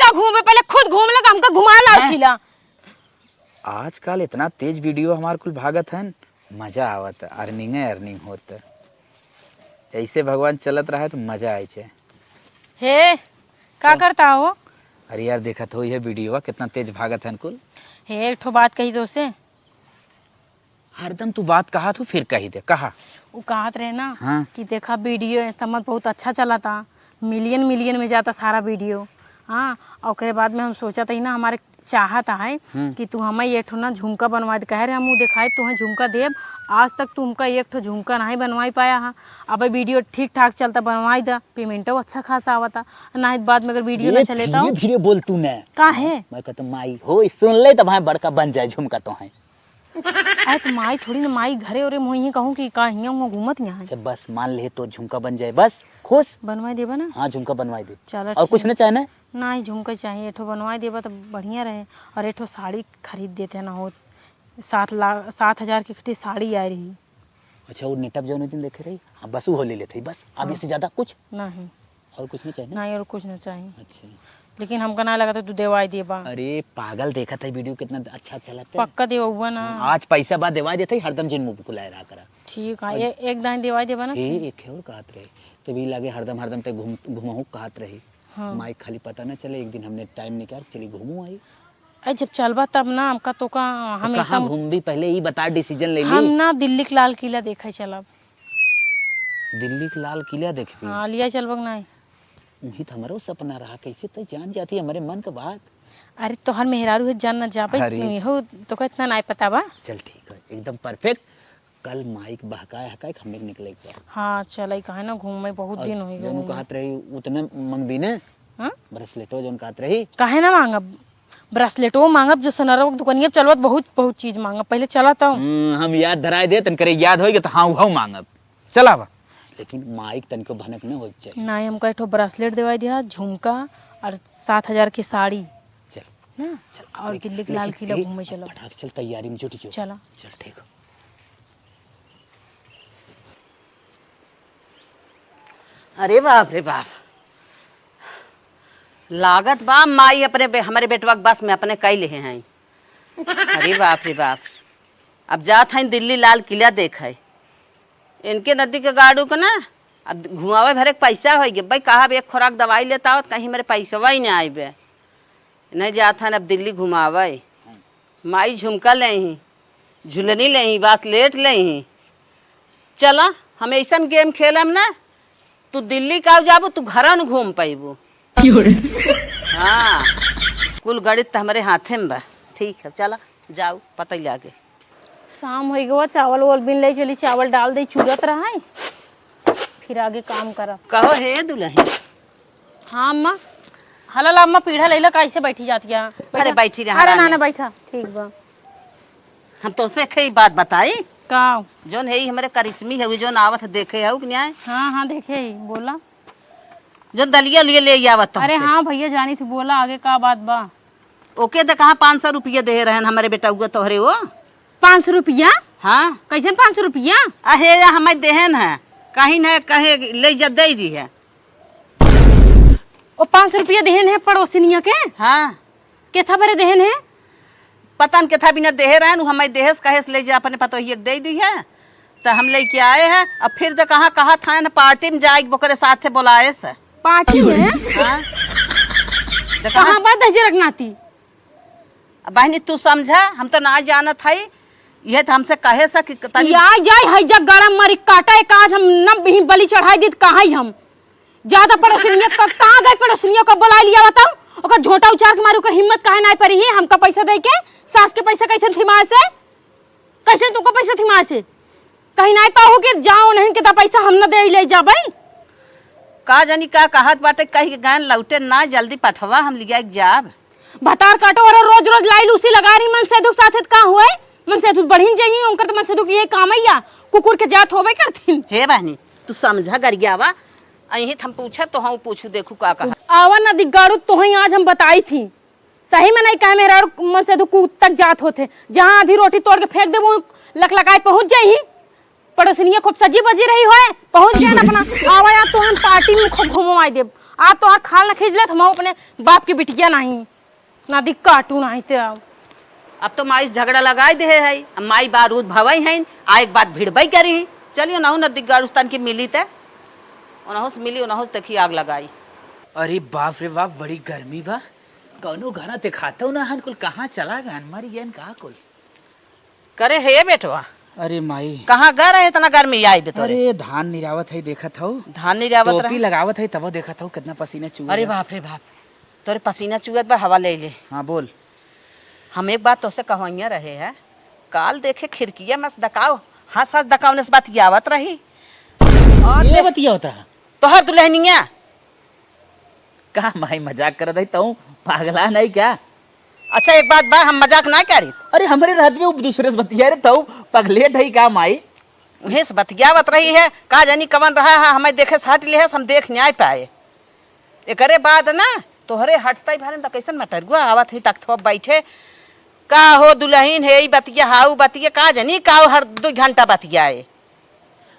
का घूमे, पहले खुद घूम ले, हमका घुमा ला खिला। आजकल इतना तेज वीडियो हमारे कुल भागत है, मजा आवत, अर्निंग होत। ऐसे भगवान चलत रहा है तो मजा आए छे। हे का करता हो? अरे यार देखत हो ये वीडियो कितना तेज भागत है कुल। हे एक ठो बात कही तो से। हरदम तू बात कहा तू फिर कही दे, कहा वो कहत रहे ना हाँ। कि देखा वीडियो ऐसा मत बहुत अच्छा चला था, मिलियन में जाता सारा वीडियो। हाँ, और उसके बाद में हम सोचा था ना, हमारे चाहता है कि तू हमें एक ठो ना झुमका बनवा दे। कह रहे हम दिखाए तुम्हें झुमका देव, आज तक तुमका एक ठो झुमका नहीं बनवाई पाया है। अब वीडियो ठीक ठाक चलता, बनवाई दा, पेमेंटो अच्छा खासा आवता ना। बाद में अगर वीडियो ना चले तो धीरे बोल तू ने का है। मैं कहता माई हो सुन ले तब भाई बड़का बन जाए झुमका तो है। अरे तो माई थोड़ी ना, माई घरे और मुझे कहूँ कि का हियाँ घूमत यहाँ अच्छा बस मान ले तो झुमका बन जाए, बस खुश बनवाई देबा ना। हाँ झुमका बनवाई दे। चलो और कुछ ना चाहे ना? नहीं झुमका चाहिए, एठो बनवाई देबा तो बढ़िया रहे। और एठो साड़ी खरीद देते ना हो, 7,000 की इकट्ठी साड़ी आ रही। अच्छा वो नेटअप जो दिन देखे रही, हाँ बस वो ले लेते बस, अब इससे ज्यादा कुछ नहीं। और कुछ नहीं चाहिए? नहीं और कुछ नहीं चाहिए। अच्छा लेकिन हमका ना लगा था तू देवाई देबा। अरे पागल देखा था वीडियो कितना अच्छा चला था। पक्का देवा ना। आज पैसा बाद देवाई देते हरदम जिन मुंह बुलाए रहा करा। ठीक है, एक दान देवाई देबा ना। एक और कहत रहे तो भी लगे हरदम ते घुमहू कहत रही। हाँ। माइक खाली पता ना चले, एक दिन हमने टाइम निकाल चली घूमू आई। अरे जब चलबा तब ना, हमका तो का हमेशा घूम भी पहले ही बता, डिसीजन ले ली। हम ना दिल्ली के लाल किला देखा चलब। दिल्ली के लाल किला देखे? हाँ लिया चलबक नहीं। वही तो हमारा सपना रहा, कैसे तो जान जाती है हमारे मन का बात। अरे तोहर मेहरारू है जान ना जाबे हो तो का इतना नहीं पता बा। चल ठीक है एकदम परफेक्ट। कल माइक बहकाए हकाए हमें निकले एक बार। हाँ चल कहे ना घूमे, बहुत दिन हो गए। जो कहत रही उतने मंगबी ने ब्रेसलेटो जो कहत रही। काहे ना मांगब ब्रेसलेटो मांगब, जो सोनारो दुकानिया चलवत बहुत चीज मांगब। पहले चला तो हम याद धराए दे तन करे याद होई तो हाँ मांगब चला बा। लेकिन माइक तन को भनक न हो चाहिए। नहीं हमको एक ब्रेसलेट दिवाई दिया, झुमका और 7,000 की साड़ी। चल ना चल और दिल्ली के लाल किला घूमे चलो। फटाक चल तैयारी में जुट जो। चला चल ठीक है। अरे बाप रे बाप, लागत बा माई अपने हमारे बेटवा के बस में अपने कई ले हैं। अरे बाप रे बाप, अब जात हैं दिल्ली लाल किला देखे। इनके नदी के गाड़ू को ना अब घुमावे भरे पैसा हो गए भाई। कहा एक खुराक दवाई लेता हो कहीं मेरे पैसा ही नहीं आए बे। नहीं जात हैं अब दिल्ली घुमावे। माई झुमका ले ही, झुलनी ले ही, बास्लेट ले ही। चला हम ऐसा गेम खेलम ना, तू दिल्ली का जाबू तू घर न घूम पाइबू। हाँ कुल गणित तो हमारे हाथे में बा। ठीक है चला जाऊ पता ही लागे। शाम हो गया, चावल वोल बिन ले चली, चावल डाल दे चूरत रहा है, फिर आगे काम करा। कहो हे दुल्हन। हाँ अम्मा हला ला अम्मा पीढ़ा ले ला, कैसे बैठी जाती है? अरे बैठी रहा। अरे ना बैठा ठीक बा। हम तो से कई बात बताई का जोन है हमारे करिश्मी है जो आवत देखे है न्याय। हाँ देखे ही बोला जो दलिया लिए ले आवत। अरे हाँ भैया जानी थी, बोला आगे का बात बा। ओके तो कहाँ 500 रुपया दे रहे हैं हमारे बेटा हुआ तोहरे वो। 500 रुपया? हाँ कैसे 500 रुपया? अहे हमें देहन है कहीं न कहे ले जा दे दी है। ओ 500 रुपया देहन है पड़ोसिनिया के? हाँ केथा बरे देहन है? पता न केथा बिना देहे रहे हमें देहस कहे ले जा अपने पतो ही दे दी है। तो हम लेके आए हैं। अब फिर तो कहा था ना पार्टी में जाए बोकरे साथे बुलाए से। पार्टी में? हाँ कहाँ बात दस रखना थी बहनी तू समझा, हम तो ना जानत है। यह तो हमसे कहे सा कि जाए है जग गरम मरी काटा एक आज हम न भी बलि चढ़ाई दी कहाँ ही हम ज्यादा पड़ोसिनिया कहाँ गए? पड़ोसिनियों को बुला लिया बताओ, ओकर झोटा उचार के मारू कर हिम्मत काहे नहीं पड़ी है? हमका पैसा दे के सास के पैसा कैसे थी माँ से? कैसे तुमको पैसा थी माँ से? कहीं नहीं पाओ कि जाओ नहीं के पैसा हम न दे ले जा भाई। का जानी का कहत बाटे कहीं गान लौटे ना जल्दी पठवा हम लिया जाब। भतार काटो और रोज रोज लाई लूसी लगा रही मन सेदुक साथे का हुए? मन सेदुक बढ़ी जाइए उनकर तो मन सेदुक ये काम है या कुकुर के जात होवे करथिन। हे बहनी तू समझा गरियावा, अही हम पूछा तो हम पूछू देखू का कहा। आवा नदी गाड़ू तो ही आज हम बताई थी, सही में नहीं कहे मेरा मन सेदुक तक जात होते। जहाँ आधी रोटी तोड़ के फेंक दे वो लकलकाए पहुंच जाई। पड़ोसिनिया खूब सजी बजी रही है, पहुंच गया ना अपना। आवा या तो हम पार्टी में खूब घुमवाई देब। आ तो खाल ना खींच ले हम अपने बाप की बिटिया नहीं ना दी काटू नहीं ते अब तो माई से झगड़ा लगाई दे है अब माई बारूद भवई है आ एक बात भिड़बई करी चलियो नहु नदी गाड़ुस्तान की मिली ते ओनहु से मिली ओनहु से देखी आग लगाई। अरे बाप रे बाप, बड़ी गर्मी बा। कौनो घना दिखाता हूँ ना हन कुल कहाँ चला गया हमारी गेन कहाँ कुल। करे है बेटवा अरे माई कहाँ गए रहे इतना गर्मी आई बे तोरे। अरे धान निरावत है देखा था, धान नहीं जावत टोपी रहे। लगावत है तब देखा था कितना पसीना चुआ। अरे बाप रे बाप तोरे पसीना चुगत बा हवा ले ले। हाँ बोल। हम एक बात तोसे कहवाइया रहे है काल देखे खिड़किया में से दकाओ हंस हंस दकावने से बात आवत रही और ये बतिया होता है तोहर दुल्हनिया कहा माई मजाक कर रही तू पागला नहीं क्या। अच्छा एक बात बा हम मजाक ना करी अरे हमारे रात में दूसरे से बतिया रे तू पगले ढई का माई। उन्हें से बतियावत रही है का जानी कवन रहा है हमें देखे से हट ले है हम देख न्याय पाए एकरे बाद ना तोहरे हटता ही भारे त कैसन मटरगुआ आवत है तक थोप बैठे का हो दुल्हन है बतिया हाउ बतिया का जानी का हर 2 घंटा बतियाए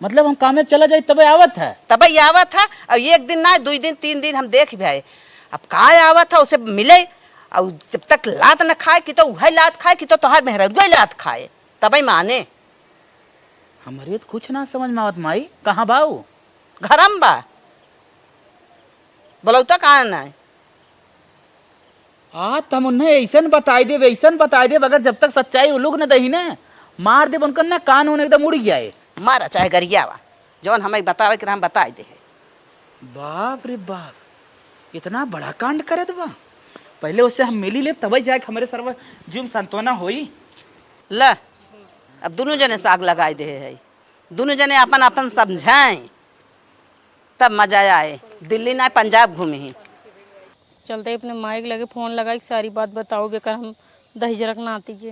मतलब हम काम में चला जाए तब आवत है। तब आवत है और एक दिन ना 2 दिन 3 दिन हम देख भी आए अब का आवत है उसे मिले और जब तक लात न खाए कि तो वह लात खाए कि तो तोहार मेहरगुआ लात खाए तब माने। हमारे तो कुछ ना समझ में आवत माई कहाँ बाऊ घरम बा बोलौता कहाँ ना तुम उन्हें ऐसन बताई दे वैसन बताई दे अगर जब तक सच्चाई वो लोग न दही ना मार दे उनका ना कान होने एकदम उड़ गया है। मारा चाहे गरियावा जौन हमें बतावे कि हम बताए दे बाप रे बाप इतना बड़ा कांड करे बा। पहले उससे हम मिली ले तब जाए हमारे सर्व जुम संतोना होई। ल अब दोनों जने साग लगाए दे है दोनों जने अपन अपन समझाएं तब मजा आए। दिल्ली ना पंजाब घूमे ही चलते अपने माइक लगे फोन लगाई सारी बात बताओ बेकर हम दही जरक ना आती के।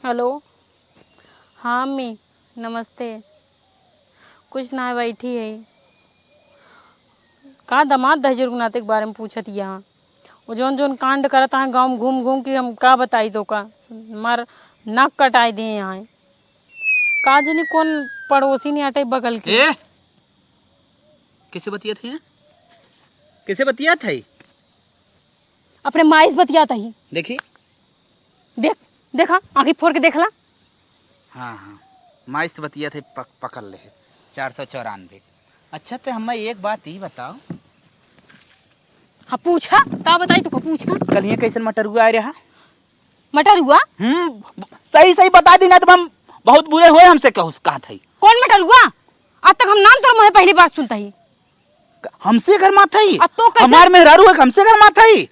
हेलो हाँ अम्मी नमस्ते। कुछ ना बैठी है कहाँ दामाद दही जरक नाते के बारे में पूछत यहाँ वो जौन जौन कांड करता है गाँव में घूम घूम के हम का बताई तो का मार नाक कटाई दिए यहाँ का जनी कौन पड़ोसी नहीं हटे बगल के। कैसे बतिया थे कैसे बतिया थे अपने माइस बतियाता ही देखी देख देखा आँखी फोड़ के देखला। हाँ हाँ माइस्त बतिया थे पकड़ ले 494। अच्छा तो हमें एक बात ही बताओ। हाँ पूछा का बताई तो पूछा कल ये कैसे मटर हुआ आ रहा मटर हुआ सही सही बता दी ना तो हम बहुत बुरे हुए हमसे कहा था। कौन मटर हुआ आज तक हम नाम तो मुझे पहली बार सुनता ही हमसे घर माथा ही तो हमार मेहरारू है हमसे घर माथा ही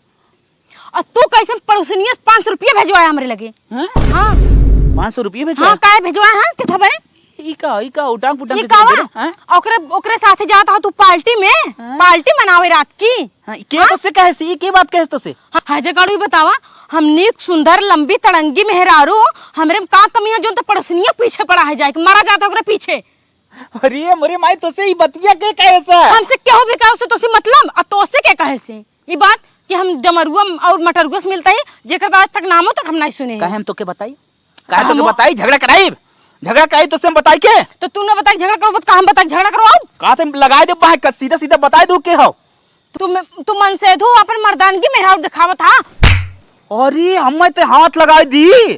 और तू कैसे पड़ोसनिया 500 रुपया भेजवाया हमरे लगे। हाँ 500 रुपये भेजवा। हाँ काय भेजवाया है किथा बरे इका उटांग पुटांग ये कावा ओकरे ओकरे साथे जाता हो तू पार्टी में पार्टी मनावे रात की। हां के तो से कहे सी के बात कहे तो से हां जगाड़ू बतावा हम नीक सुंदर लंबी तड़ंगी मेहरारू हमरे में का कमी है जो तो पड़ोसनिया पीछे पड़ा है जाए मारा जाता ओकरे पीछे। अरे मोरे माई तो से ही बतिया के कहे से हमसे क्या हो बेकार से तो से मतलब और तो से क्या कहे से ये बात कि हम डमरुआ और मटरुआ से मिलता है जेकर आज तक नामो तक हम नहीं सुने। काहे हम तो के बताई काहे तो के बताई झगड़ा कराई तो से हम बताई के तो तू ना बताई झगड़ा करो का हम बताई झगड़ा करो का तुम लगाए दे बाहर सीधा सीधा बताई दो के हो तू मन से धो अपन मर्दानगी मेहरारू दिखावत था। अरे हमें ते हाथ लगाई दी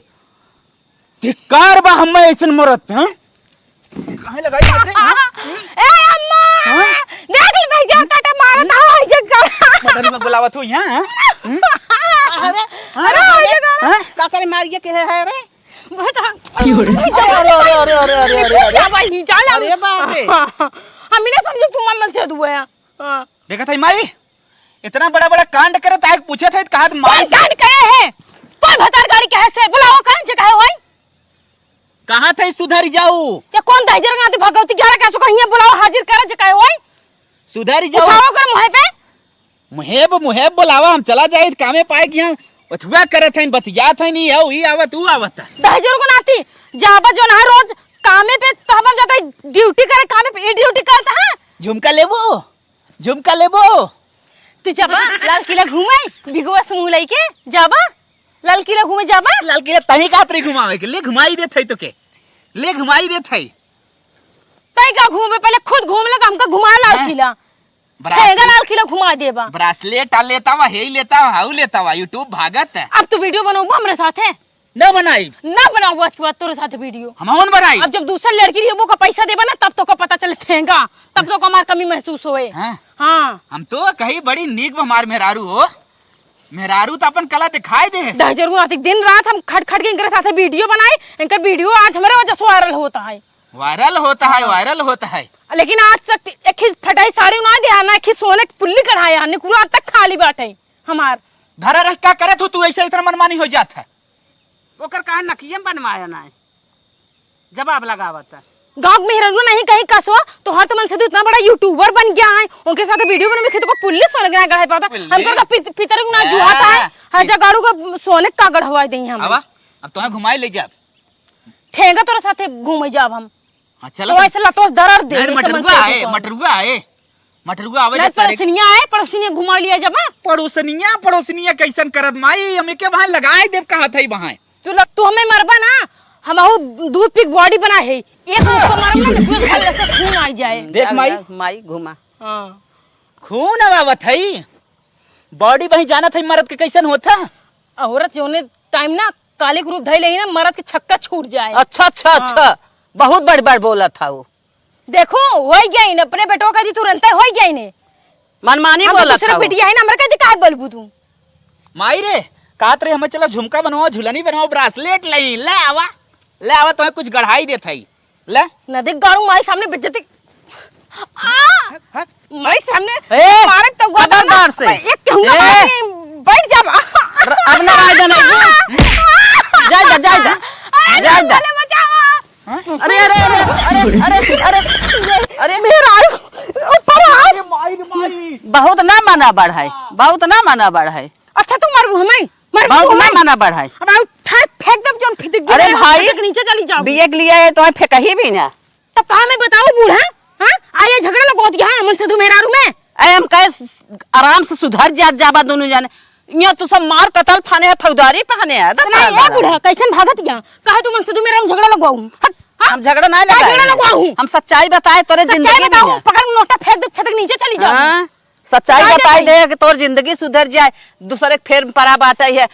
धिक्कार बा हमें ऐसन मरत हैं काहे लगाई हाथ रे ए अम्मा देख ले भाई जा काटा मारत है जग मटरी में बुलावत हुई हैं अरे अरे का करे मारिए के है रे अरे भाई चल अरे बाप रे हम नहीं समझो तू मन से दुआ हां देखा था माई इतना बड़ा बड़ा कांड करे ताक पूछे थे कहा माई कांड करे है कौन भतार गाड़ी कहे से बुलाओ कहां से कहे होई कहां थे सुधर जाऊ या कौन दहजर गाते भगवती 11 कैसो कहिए बुलाओ हाजिर करे जकाए होई सुधर जाऊ छाओ कर मुहे पे मुहेब बुलावा हम चला जाए कामे पाए कि हम अथवा करे थे बतिया थे नहीं है वही आवत तू आवत दहजर को नाती जाबा जो ना रोज कामे पे तो हम जाता ड्यूटी करे कामे पे ड्यूटी करता है झुमका लेबो तू जाबा लाल किला घूमे भिगवा समूह लेके जाबा लाल किला घूमे जाबा लाल किला तनी का तरी घुमावे के ले घुमाई दे थई तो के ले घुमाई दे थई तई का घूमे पहले खुद घूम ले हमका घुमा लाल किला ठेगा लाल किला घुमा देबा। ब्रासलेट आ लेता हुआ, हे लेता हुआ, हाउ लेता हुआ, यूट्यूब भागत है। अब तू वीडियो बनाऊबा हमरे साथे? न बनाई, ना बनाऊबा इसके बाद तोरे साथे वीडियो। हम बनाई। अब जब दूसरा लड़की रही वो का पैसा देबा ना तब तो का पता चले ठेगा, तब तो का हमार कमी महसूस होए। हाँ? हाँ हम तो कहीं बड़ी नीक हमार मेहरारू हो, मेहरारू तो अपन कला दिखाई दे। दहजर गुनातिक दिन रात हम खट खट के इनके साथे वीडियो बनाए, इनका वीडियो आज हमारे वजह से वायरल होता है। वायरल होता है, वायरल होता है। लेकिन आज तक एक ही फटाई साड़ी ना दिया ना, एक ही सोने की पुल्ली कढ़ाया निकुल आज तक खाली बाटे हमार। घर रह क्या करे तू ऐसा इतना मनमानी हो जाता है। ओकर कहा नकियम बनवाया ना है, जवाब लगावत है। गाँव में हीरो नहीं कहीं कसवा तो हर मन से तो इतना बड़ा यूट्यूबर बन गया है, उनके साथ वीडियो बने में तो पुलिस सोने का गढ़ा पाता हमको तो पितर गुना जुआता है, हर जगह गाड़ू का सोने का गढ़वा देई हम। अब तुम्हें घुमाई ले जा, ठेंगा तोरे साथे घूमे जाब हम। हाँ चलो तो ऐसे लटोस दरर दे मटरुआ आए, मटरुआ आए, मटरुआ आवे नहीं पड़ोसनिया आए, पड़ोसनिया घुमा लिया जब। पड़ोसनिया पड़ोसनिया कैसन करत माई, हमें के वहां लगाए देव कहा था वहां। तू हमें मरबा ना, हम दूध पी बॉडी बना है, एक मुक्का मारम ना पूरे घर से खून आ जाए। देख माई, माई घुमा। हां खून आवावत है, बॉडी वहीं जाना था, मरद के कैसन होता। औरत जोने टाइम ना काले के रूप धई लेही ना, मरद के छक्का छूट जाए। अच्छा अच्छा अच्छा, बहुत बड़ बड़ बोला था वो। देखो हो गया इन अपने बेटो का दी तुरंत हो गया इने मनमानी बोला था वो। बेटिया है ना, हमरा का दी काहे बोलबू तू? माई रे कात रे, हमें चला झुमका बनवाओ, झुलनी बनवाओ, ब्रासलेट लई ले आवा, ले आवा, तुम्हें कुछ गढ़ाई देत है ले न देख गाड़ू माई सामने बेइज्जती माई सामने ए, मारे तो खबरदार से। एक कहूंगा बैठ जा अब ना राजा नहीं जा जा जा जा जा जा। अरे अरे अरे अरे अरे अरे अरे मेरा ऊपर आ। माई माई बहुत ना माना बढ़ाई, बहुत ना माना बढ़ाई। अच्छा तू मारू हमें बहुत ना माना बढ़ाई। अब हम फेंक दब जोन फिट। अरे भाई नीचे चली जाओ, बिये के लिए है तो फेंकही भी ना। तब कहा मैं बताऊं बूढ़ा? हां आये झगड़ा लगोत गया हमन से तू मेहरारू में। ऐ हम कहे आराम से सुधर जात जाबा दोनों जाने, यहाँ तो सब मार कतल फाने है, फौजदारी पहने है। नहीं ए बूढ़ा कैसन भागत गया, कहे तू मन से तू मेहरारू झगड़ा लगवाऊं? हम झगड़ा नहीं झगड़ा लगवाऊं, हम सच्चाई बताए तोरे जिंदगी में बताऊं पकड़ नोटा फेंक दे छटक नीचे चली जाओ। हाँ, सच्चाई बताई दे कि तोर जिंदगी सुधर जाए, दूसरे के फेर परा बाटे है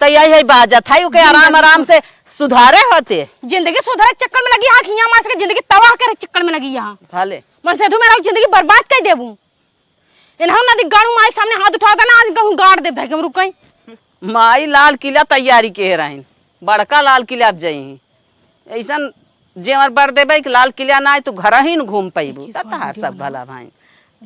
तो यही बाजत है के आराम आराम से सुधारे होते। जिंदगी सुधारे के चक्कर में लगी आँख यहाँ मार के जिंदगी तबाह करे के चक्कर में लगी यहाँ। थाले मन से तू मेरा जिंदगी बर्बाद कर देबू। इन्हां नदी गाड़ू माई सामने हाथ उठाता ना, आज कहूं गाड़ दे भाई हम रुक गई। माई लाल किला तैयारी के रही, बड़का लाल किला अब जाई ऐसा जेवर बर देबे कि लाल किला ना तो घर ही न घूम पैबू। तहार सब भला भाई।